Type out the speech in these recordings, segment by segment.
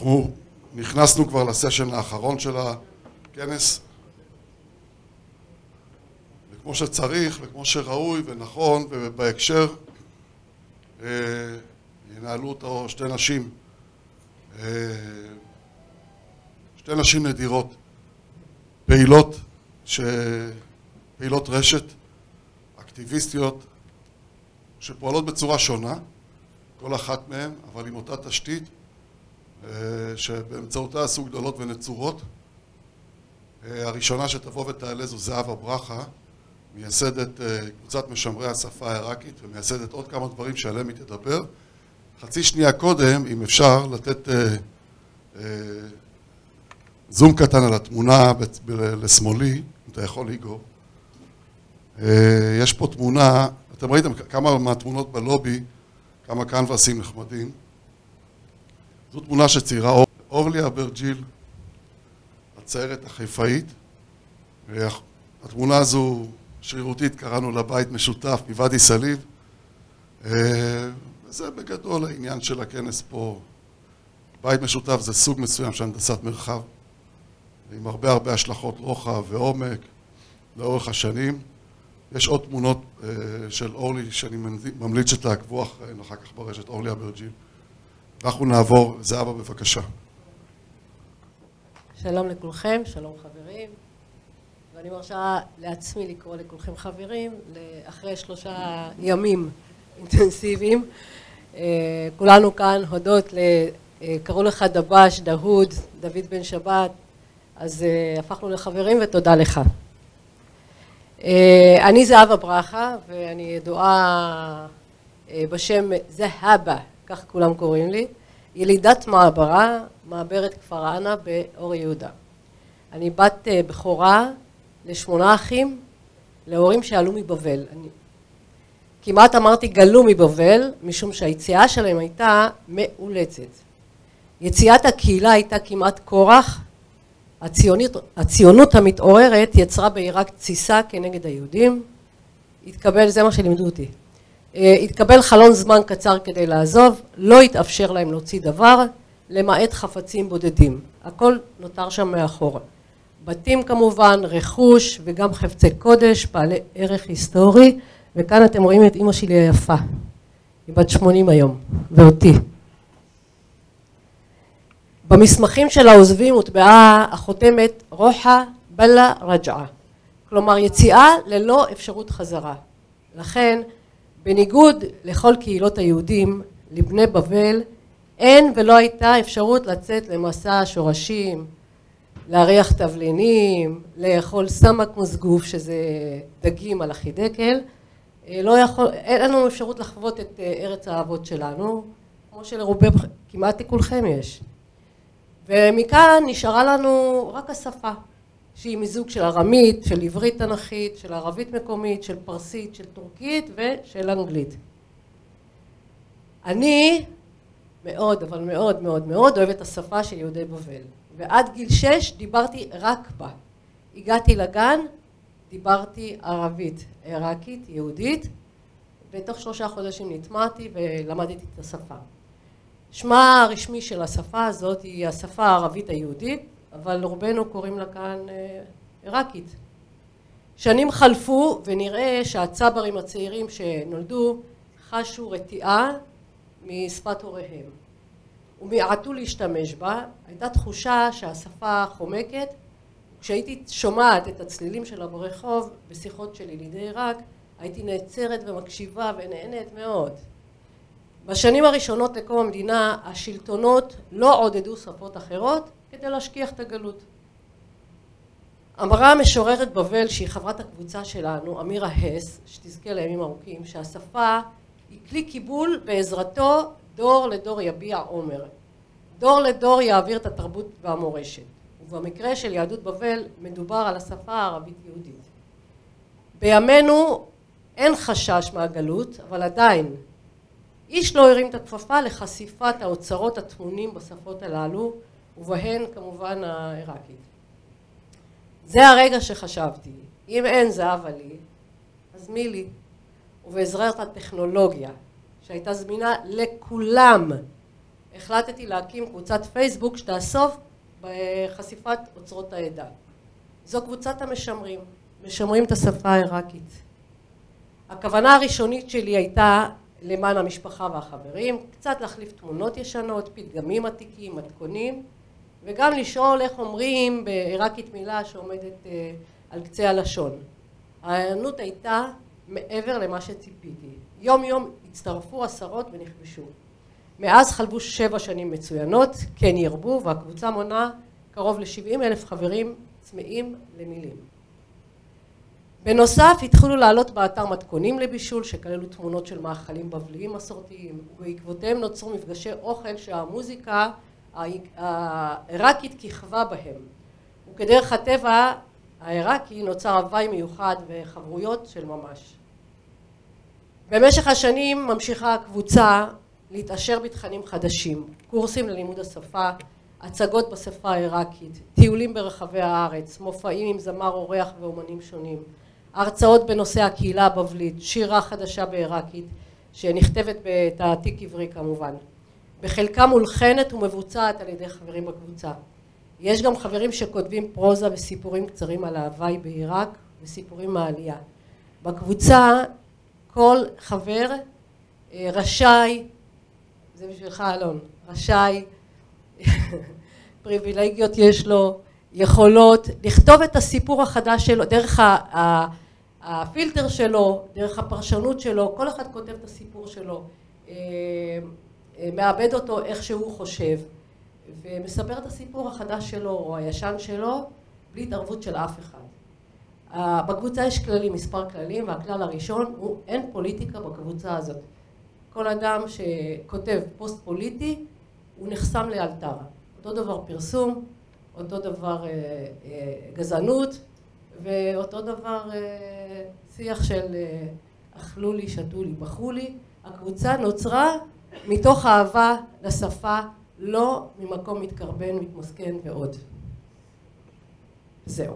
אנחנו נכנסנו כבר לסשן האחרון של הכנס, וכמו שצריך וכמו שראוי ונכון ובהקשר, ינהלו אותו שתי נשים נדירות, פעילות רשת, אקטיביסטיות, שפועלות בצורה שונה, כל אחת מהן, אבל עם אותה תשתית, שבאמצעותה עשו גדולות ונצורות. הראשונה שתבוא ותעלה זו זהבה ברכה, מייסדת קבוצת משמרי השפה העיראקית, ומייסדת עוד כמה דברים שעליהם היא תדבר. חצי שנייה קודם, אם אפשר, לתת זום קטן על התמונה לשמאלי, אם אתה יכול ליגור. יש פה תמונה, אתם ראיתם כמה מהתמונות בלובי, כמה קנבסים נחמדים. זו תמונה שציירה אורלי אברג'יל, הציירת החיפאית. התמונה הזו שרירותית, קראנו לה בית משותף מוואדי סאליב. וזה בגדול העניין של הכנס פה. בית משותף זה סוג מסוים של הנדסת מרחב, עם הרבה השלכות רוחב ועומק לאורך השנים. יש עוד תמונות של אורלי שאני ממליץ שתעקבו אחר כך ברשת, אורלי אברג'יל. אנחנו נעבור, זהבה בבקשה. שלום לכולכם, שלום חברים. ואני מרשה לעצמי לקרוא לכולכם חברים, אחרי 3 ימים אינטנסיביים. כולנו כאן הודות, קראו לך דבש, דהוד, דוד בן שבת, אז הפכנו לחברים ותודה לך. אני זהבה ברכה ואני ידועה בשם זהבה, כך כולם קוראים לי, ילידת מעברת כפר ענה באור יהודה. אני בת בכורה ל8 אחים, להורים שעלו מבבל. כמעט אמרתי גלו מבבל, משום שהיציאה שלהם הייתה מאולצת. יציאת הקהילה הייתה כמעט כורח. הציונות המתעוררת יצרה בעיראק תסיסה כנגד היהודים. זה מה שלימדו אותי. התקבל חלון זמן קצר כדי לעזוב, לא התאפשר להם להוציא דבר, למעט חפצים בודדים. הכל נותר שם מאחור. בתים כמובן, רכוש וגם חפצי קודש, בעלי ערך היסטורי, וכאן אתם רואים את אמא שלי היפה. היא בת 80 היום, ואותי. במסמכים של העוזבים הוטבעה החותמת רוחה בלה רג'עה. כלומר יציאה ללא אפשרות חזרה. לכן, בניגוד לכל קהילות היהודים, לבני בבל, אין ולא הייתה אפשרות לצאת למסע השורשים, להריח תבלינים, לאכול סמק מוסגוף, שזה דגים על החידקל. אין לנו אפשרות לחוות את ארץ האבות שלנו, כמו שלרובי כמעט לכולכם יש. ומכאן נשארה לנו רק השפה, שהיא מיזוג של ארמית, של עברית תנכית, של ערבית מקומית, של פרסית, של טורקית ושל אנגלית. אני מאוד, אבל מאוד מאוד מאוד אוהבת את השפה של יהודי בבל. ועד גיל 6 דיברתי רק בה. הגעתי לגן, דיברתי ערבית, עיראקית, יהודית, בתוך 3 חודשים נטמעתי ולמדתי את השפה. שמה הרשמי של השפה הזאת היא השפה הערבית היהודית, אבל רובנו קוראים לה כאן עיראקית. שנים חלפו ונראה שהצברים הצעירים שנולדו חשו רתיעה משפת הוריהם. ומיעטו להשתמש בה, הייתה תחושה שהשפה חומקת. כשהייתי שומעת את הצלילים שלה ברחוב בשיחות של ילידי עיראק, הייתי נעצרת ומקשיבה ונהנית מאוד. בשנים הראשונות לקום המדינה, השלטונות לא עודדו שפות אחרות כדי להשכיח את הגלות. אמרה משוררת בבל, שהיא חברת הקבוצה שלנו, אמירה הס, שתזכה לימים ארוכים, שהשפה היא כלי קיבול, בעזרתו דור לדור יביע עומר. דור לדור יעביר את התרבות והמורשת. ובמקרה של יהדות בבל מדובר על השפה הערבית-יהודית. בימינו אין חשש מהגלות, אבל עדיין איש לא הרים את הכפפה לחשיפת האוצרות הטמונים בשפות הללו, ובהן כמובן העיראקית. זה הרגע שחשבתי, אם אין זהבה לי, אז מי לי? ובעזרת הטכנולוגיה, שהייתה זמינה לכולם, החלטתי להקים קבוצת פייסבוק שתעסוק בחשיפת אוצרות העדה. זו קבוצת המשמרים, משמרים את השפה העיראקית. הכוונה הראשונית שלי הייתה למען המשפחה והחברים, קצת להחליף תמונות ישנות, פתגמים עתיקים, מתכונים, וגם לשאול איך אומרים בעיראקית מילה שעומדת על קצה הלשון. העיינות הייתה מעבר למה שציפיתי. יום יום הצטרפו עשרות ונכבשו. מאז חלבו 7 שנים מצוינות, כן ירבו, והקבוצה מונה קרוב ל-70,000 חברים צמאים למילים. בנוסף התחילו לעלות באתר מתכונים לבישול שכללו תמונות של מאכלים בבליים מסורתיים, ובעקבותיהם נוצרו מפגשי אוכל שהמוזיקה העיראקית כיכבה בהם. וכדרך הטבע העיראקי נוצר הוואי מיוחד וחברויות של ממש. במשך השנים ממשיכה הקבוצה להתעשר בתכנים חדשים, קורסים ללימוד השפה, הצגות בשפה העיראקית, טיולים ברחבי הארץ, מופעים עם זמר אורח ואומנים שונים, הרצאות בנושא הקהילה הבבלית, שירה חדשה בעיראקית שנכתבת בתעתיק עברי כמובן. בחלקה מולחנת ומבוצעת על ידי חברים בקבוצה. יש גם חברים שכותבים פרוזה וסיפורים קצרים על ההוואי בעיראק וסיפורים מהעלייה. בקבוצה כל חבר רשאי, זה בשבילך אלון, רשאי, פריבילגיות יש לו, יכולות, לכתוב את הסיפור החדש שלו, דרך הפילטר שלו, דרך הפרשנות שלו, כל אחד כותב את הסיפור שלו, מאבד אותו איך שהוא חושב, ומספר את הסיפור החדש שלו או הישן שלו, בלי התערבות של אף אחד. בקבוצה יש כללים, מספר כללים, והכלל הראשון הוא אין פוליטיקה בקבוצה הזאת. כל אדם שכותב פוסט פוליטי הוא נחסם לאלתר. אותו דבר פרסום, אותו דבר גזענות, ואותו דבר שיח של אכלו לי, שתו לי, בכו לי. הקבוצה נוצרה מתוך אהבה לשפה, לא ממקום מתקרבן, מתמסכן ועוד. זהו.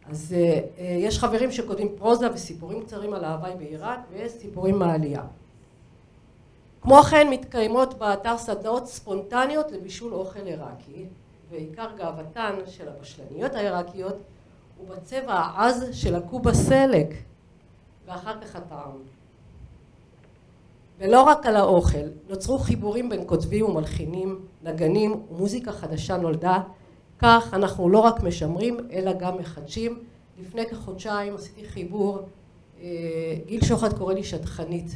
אז יש חברים שכותבים פרוזה וסיפורים קצרים על ההוואי בעיראק, ויש סיפורים מהעלייה. כמו כן מתקיימות באתר סדנאות ספונטניות לבישול אוכל עיראקי, ועיקר גאוותן של הבשלניות העיראקיות הוא בצבע העז של הקובה סלק, ואחר כך הטעם. ולא רק על האוכל, נוצרו חיבורים בין כותבים ומלחינים, נגנים ומוזיקה חדשה נולדה, כך אנחנו לא רק משמרים אלא גם מחדשים. לפני כחודשיים עשיתי חיבור, גיל שוחט קורא לי שטחנית.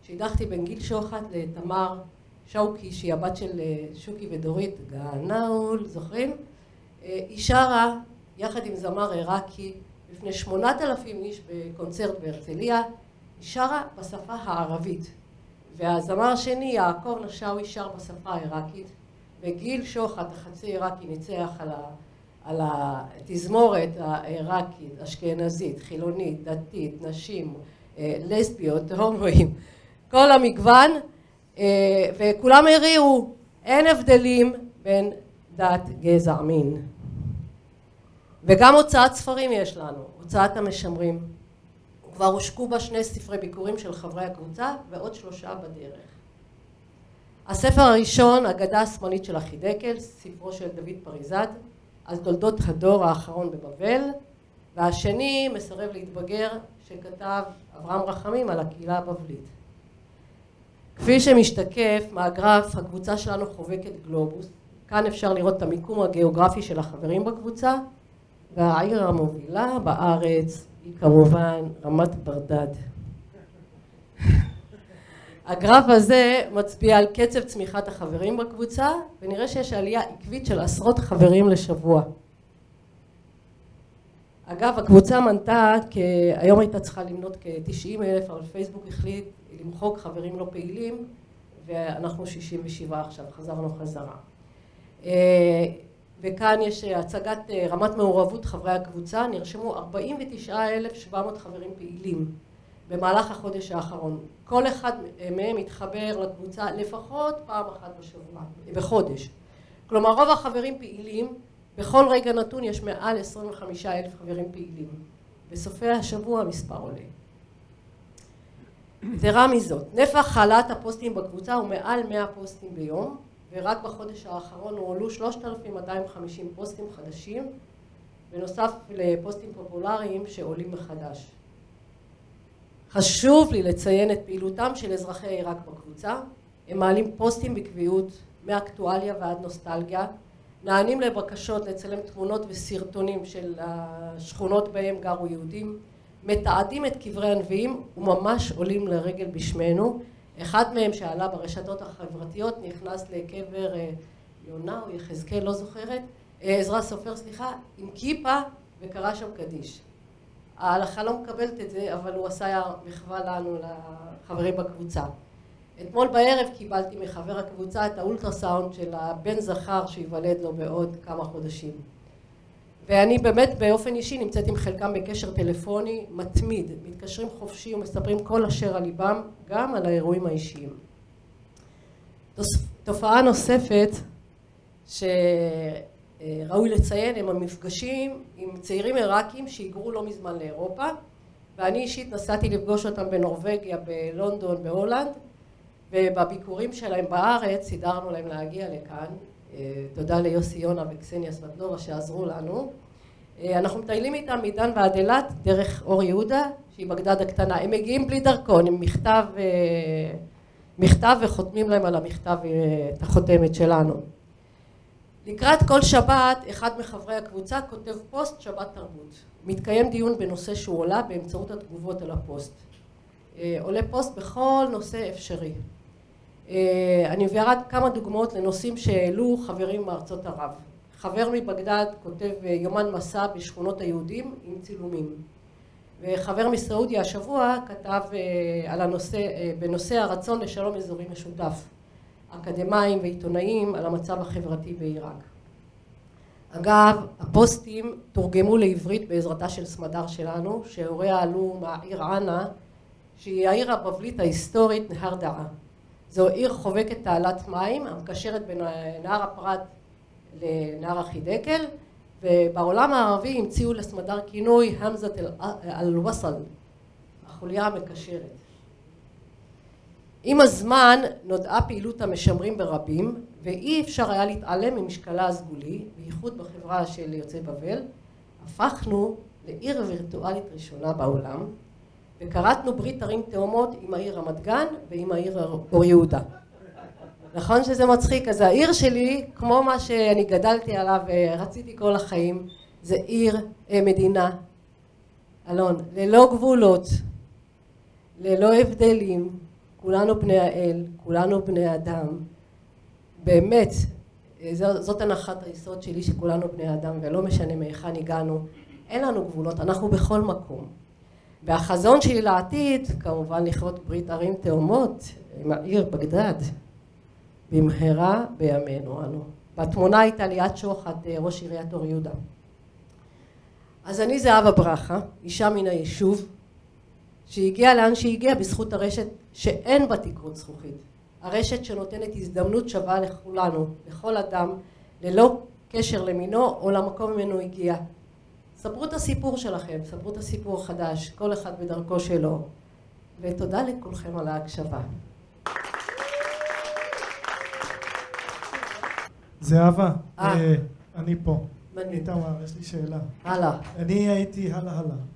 שידכתי בין גיל שוחט לתמר שוקי, שהיא הבת של שוקי ודורית, גנאול, זוכרים? היא שרה יחד עם זמר עיראקי לפני 8,000 איש בקונצרט בהרצליה, היא שרה בשפה הערבית. והזמר השני, יעקב נשאוי, שר בשפה העיראקית, וגיל שוחט, החצי עיראקי, ניצח על התזמורת העיראקית, אשכנזית, חילונית, דתית, נשים, לסביות, הומואים, כל המגוון, וכולם הריעו, אין הבדלים בין דת, גזע, מין. וגם הוצאת ספרים יש לנו, הוצאת המשמרים. כבר הושקו בה 2 ספרי ביקורים של חברי הקבוצה ועוד 3 בדרך. הספר הראשון, אגדה השמאלית של החידקל, ספרו של דוד פריזד, על תולדות הדור האחרון בבבל, והשני, מסרב להתבגר, שכתב אברהם רחמים על הקהילה הבבלית. כפי שמשתקף מהגרף, הקבוצה שלנו חובקת גלובוס. כאן אפשר לראות את המיקום הגיאוגרפי של החברים בקבוצה, והעיר המובילה בארץ היא כמובן רמת ברדד. הגרף הזה מצביע על קצב צמיחת החברים בקבוצה, ונראה שיש עלייה עקבית של עשרות חברים לשבוע. אגב, הקבוצה מנתה, היום הייתה צריכה למנות כ-90,000, אבל פייסבוק החליט למחוק חברים לא פעילים, ואנחנו 67 עכשיו, חזרנו חזרה. וכאן יש הצגת רמת מעורבות חברי הקבוצה, נרשמו 49,700 חברים פעילים במהלך החודש האחרון. כל אחד מהם מתחבר לקבוצה לפחות פעם אחת בחודש. כלומר, רוב החברים פעילים, בכל רגע נתון יש מעל 25,000 חברים פעילים. בסופי השבוע המספר עולה. יתרה מזאת, נפח העלאת הפוסטים בקבוצה הוא מעל 100 פוסטים ביום, ורק בחודש האחרון הועלו 3,250 פוסטים חדשים, בנוסף לפוסטים פופולריים שעולים מחדש. חשוב לי לציין את פעילותם של אזרחי עיראק בקבוצה. הם מעלים פוסטים בקביעות, מאקטואליה ועד נוסטלגיה, נענים לבקשות לצלם תמונות וסרטונים של השכונות בהם גרו יהודים, מתעדים את קברי הנביאים וממש עולים לרגל בשמנו. אחד מהם שעלה ברשתות החברתיות נכנס לקבר יונה או יחזקאל, לא זוכרת, עזרא סופר, סליחה, עם כיפה וקרא שם קדיש. ההלכה לא מקבלת את זה, אבל הוא עשה מחווה לנו, לחברים בקבוצה. אתמול בערב קיבלתי מחבר הקבוצה את האולטרסאונד של הבן זכר שיוולד לו בעוד כמה חודשים. ואני באמת באופן אישי נמצאת עם חלקם בקשר טלפוני מתמיד, מתקשרים חופשי ומספרים כל אשר על ליבם, גם על האירועים האישיים. תופעה נוספת שראוי לציין הם המפגשים עם צעירים עיראקים שהיגרו לא מזמן לאירופה, ואני אישית נסעתי לפגוש אותם בנורווגיה, בלונדון, בהולנד, ובביקורים שלהם בארץ סידרנו להם להגיע לכאן. תודה ליוסי יונה וקסניה סבטנובה שעזרו לנו. אנחנו מטיילים איתם מדן ועד אילת דרך אור יהודה שהיא בגדד הקטנה. הם מגיעים בלי דרכון, עם מכתב וחותמים להם על המכתב את החותמת שלנו. לקראת כל שבת אחד מחברי הקבוצה כותב פוסט שבת תרבות. מתקיים דיון בנושא שהוא עולה באמצעות התגובות על הפוסט. עולה פוסט בכל נושא אפשרי. אני מביאה רק כמה דוגמאות לנושאים שהעלו חברים מארצות ערב. חבר מבגדד כותב יומן מסע בשכונות היהודים עם צילומים. וחבר מסעודיה השבוע כתב על בנושא הרצון לשלום אזורי משותף. אקדמאים ועיתונאים על המצב החברתי בעיראק. אגב, הפוסטים תורגמו לעברית בעזרתה של סמדר שלנו, שהוריה עלו מהעיר ענה, שהיא העיר הבבלית ההיסטורית נהר דעה. זו עיר חובקת תעלת מים, המקשרת בין נהר הפרת לנהר החידקל, ובעולם הערבי המציאו לסמדר כינוי המזת אל-וסל, החוליה המקשרת. עם הזמן נודעה פעילות המשמרים ברבים, ואי אפשר היה להתעלם ממשקלה הסגולי, בייחוד בחברה של יוצאי בבל. הפכנו לעיר וירטואלית ראשונה בעולם, וקרתנו ברית ערים תאומות עם העיר רמת גן ועם העיר אור יהודה. נכון שזה מצחיק? אז העיר שלי, כמו מה שאני גדלתי עליו ורציתי כל החיים, זה עיר, מדינה, אלון, ללא גבולות, ללא הבדלים, כולנו בני האל, כולנו בני אדם. באמת, זאת הנחת היסוד שלי שכולנו בני אדם, ולא משנה מהיכן הגענו, אין לנו גבולות, אנחנו בכל מקום. והחזון שלי לעתיד, כמובן לכרות ברית ערים תאומות עם העיר בגדד, במהרה בימינו אנו. בתמונה הייתה ליאת שוחט, ראש עיריית אור יהודה. אז אני זהבה ברכה, אישה מן היישוב, שהגיעה לאן שהגיעה בזכות הרשת שאין בה תקרות זכוכית. הרשת שנותנת הזדמנות שווה לכולנו, לכל אדם, ללא קשר למינו או למקום ממנו הגיע. ספרו את הסיפור שלכם, ספרו את הסיפור החדש, כל אחד בדרכו שלו. ותודה לכולכם על ההקשבה. זהבה, אני פה. איתמר, יש לי שאלה. הלאה.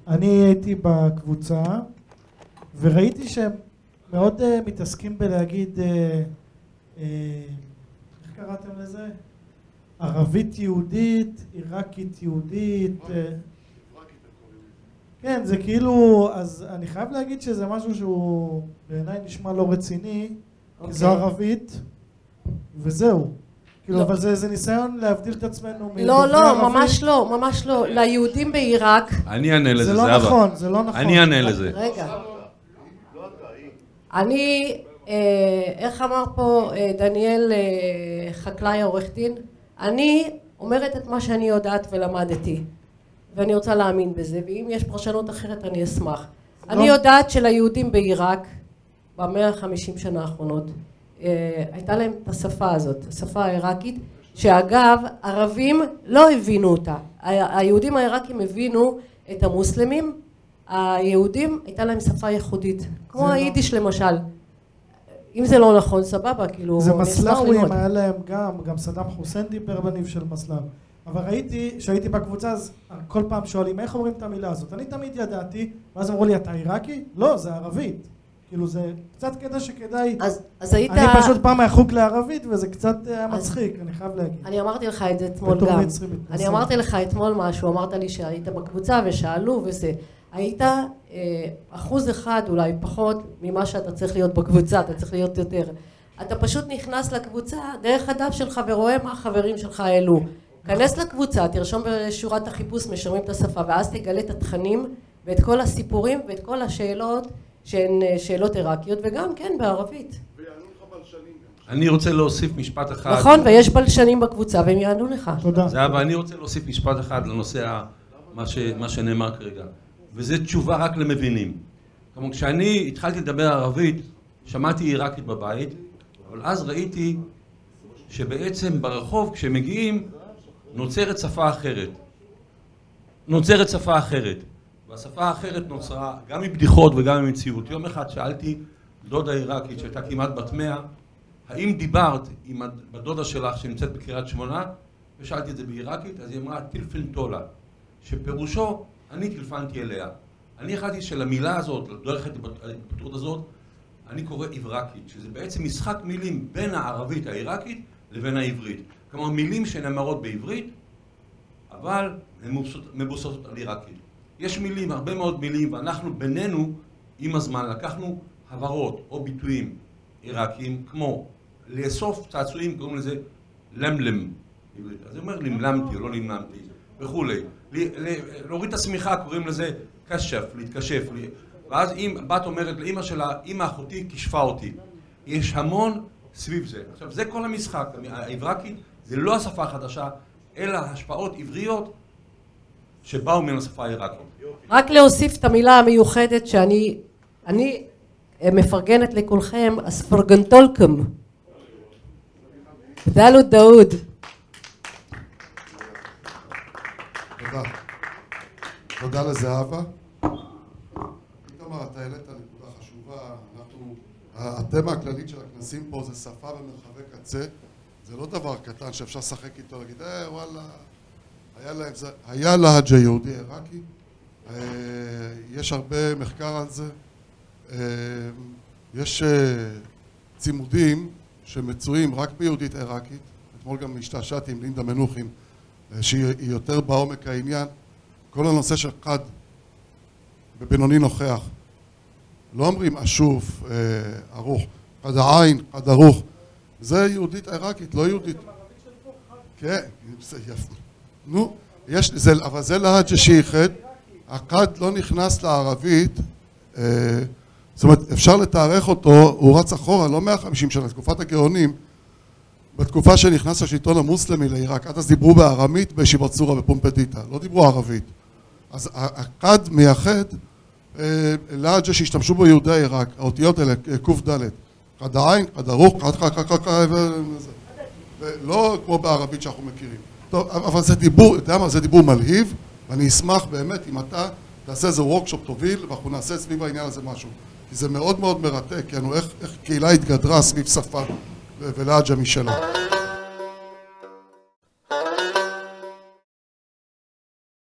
אני הייתי בקבוצה, וראיתי שהם מאוד מתעסקים בלהגיד, איך קראתם לזה? ערבית יהודית, עיראקית יהודית. כן, זה כאילו, אז אני חייב להגיד שזה משהו שהוא בעיניי נשמע לא רציני, כי זו ערבית, וזהו. כאילו, אבל זה ניסיון להבדיל את עצמנו לא, לא, ממש לא, ממש לא. ליהודים בעיראק... אני אענה לזה, זה לא נכון, זה לא נכון. אני אענה לזה. רגע. אני, איך אמר פה דניאל חקלאי העורך דין? אני אומרת את מה שאני יודעת ולמדתי, ואני רוצה להאמין בזה, ואם יש פרשנות אחרת אני אשמח. אני יודעת שליהודים בעיראק, ב-150 שנה האחרונות, הייתה להם את השפה הזאת, השפה העיראקית, שאגב, ערבים לא הבינו אותה. היהודים העיראקים הבינו את המוסלמים, היהודים הייתה להם שפה ייחודית, כמו היידיש למשל. אם זה לא נכון, סבבה, כאילו, זה מסלאווים, היה להם גם סדאם חוסיין דיבר בניב של מסלאו. אבל ראיתי, כשהייתי בקבוצה, אז כל פעם שואלים, איך אומרים את המילה הזאת? אני תמיד ידעתי, ואז אמרו לי, אתה עיראקי? לא, זה ערבית. כאילו, זה קצת קטע שכדאי... אז היית... אני פשוט פעם מהחוג לערבית, וזה קצת מצחיק, אני חייב להגיד. אני אמרתי לך את זה אתמול גם. אני אמרתי לך אתמול משהו, אמרת לי שהיית בקבוצה ושאלו וזה. היית 1% אולי פחות ממה שאתה צריך להיות בקבוצה, אתה צריך להיות יותר. אתה פשוט נכנס לקבוצה דרך הדף שלך ורואה מה החברים שלך העלו. כנס לקבוצה, תרשום בשורת החיפוש, משלמים את השפה, ואז תגלה את התכנים ואת כל הסיפורים ואת כל השאלות שהן שאלות עיראקיות, וגם כן בערבית. ויענו לך בלשנים. אני רוצה להוסיף משפט אחד. נכון, ויש בלשנים בקבוצה והם יענו לך. תודה. זה אבל אני רוצה להוסיף משפט אחד לנושא מה שנאמר כרגע. וזה תשובה רק למבינים. כלומר, כשאני התחלתי לדבר ערבית, שמעתי עיראקית בבית, אבל אז ראיתי שבעצם ברחוב כשמגיעים נוצרת שפה אחרת. נוצרת שפה אחרת. והשפה האחרת נוצרה גם מבדיחות וגם ממציאות. יום אחד שאלתי דודה עיראקית שהייתה כמעט בת 100, האם דיברת עם הדודה שלך שנמצאת בקריית שמונה? ושאלתי את זה בעיראקית, אז היא אמרה טילפן טולה, שפירושו אני טילפנתי אליה. אני החלטתי שלמילה הזאת, דרך ההתפתחות הזאת, אני קורא עברקית, שזה בעצם משחק מילים בין הערבית העיראקית לבין העברית. כלומר מילים שנאמרות בעברית, אבל הן מבוססות על עיראקית. יש מילים, הרבה מאוד מילים, ואנחנו בינינו, עם הזמן, לקחנו הברות או ביטויים עיראקיים, כמו לאסוף צעצועים, קוראים לזה למלם. אז זה אומר למלמתי או לא למלמתי, וכולי. להוריד את השמיכה, קוראים לזה קשף, להתקשף. ואז בת אומרת לאמא שלה, אמא אחותי כשפה אותי. יש המון סביב זה. עכשיו, זה כל המשחק. העברקית זה לא השפה החדשה, אלא השפעות עבריות שבאו מן השפה העיראקית. רק להוסיף את המילה המיוחדת שאני מפרגנת לכולכם, אספרגנטולקם. דלו דאוד. תודה. תודה לזהבה. איתמר, אתה העלית נקודה חשובה. התמה הכללית של הכנסים פה זה שפה במרחבי קצה. זה לא דבר קטן שאפשר לשחק איתו, להגיד, וואלה, היה להג' יהודי עיראקי. יש הרבה מחקר על זה. יש צימודים שמצויים רק ביהודית עיראקית. אתמול גם השתעשעתי עם לינדה מנוחין, שהיא יותר בעומק העניין. כל הנושא של קד בבינוני נוכח. לא אומרים אשוף, ערוך, קד העין, קד ערוך. זה יהודית עיראקית, לא יהודית. כן, זה יפה. נו, אבל זה להג' שייחד. הקד לא נכנס לערבית, זאת אומרת, אפשר לתארך אותו, הוא רץ אחורה, לא 150 שנה, תקופת הגאונים, בתקופה שנכנס השלטון המוסלמי לעיראק, עד אז דיברו בארמית בישיבות צורה בפומפדיטה, לא דיברו ערבית. אז הקד מייחד להג' שהשתמשו בו יהודי עיראק, האותיות האלה, קוף ד', קד העין, קד ערוך, לא כמו בערבית שאנחנו מכירים. טוב, אבל זה דיבור, אתה יודע מה, זה דיבור מלהיב, ואני אשמח באמת אם אתה תעשה איזה וורקשופ תוביל, ואנחנו נעשה סביב העניין הזה משהו. כי זה מאוד מאוד מרתק, כי איך קהילה התגדרה סביב שפה ולהג'ה משלה.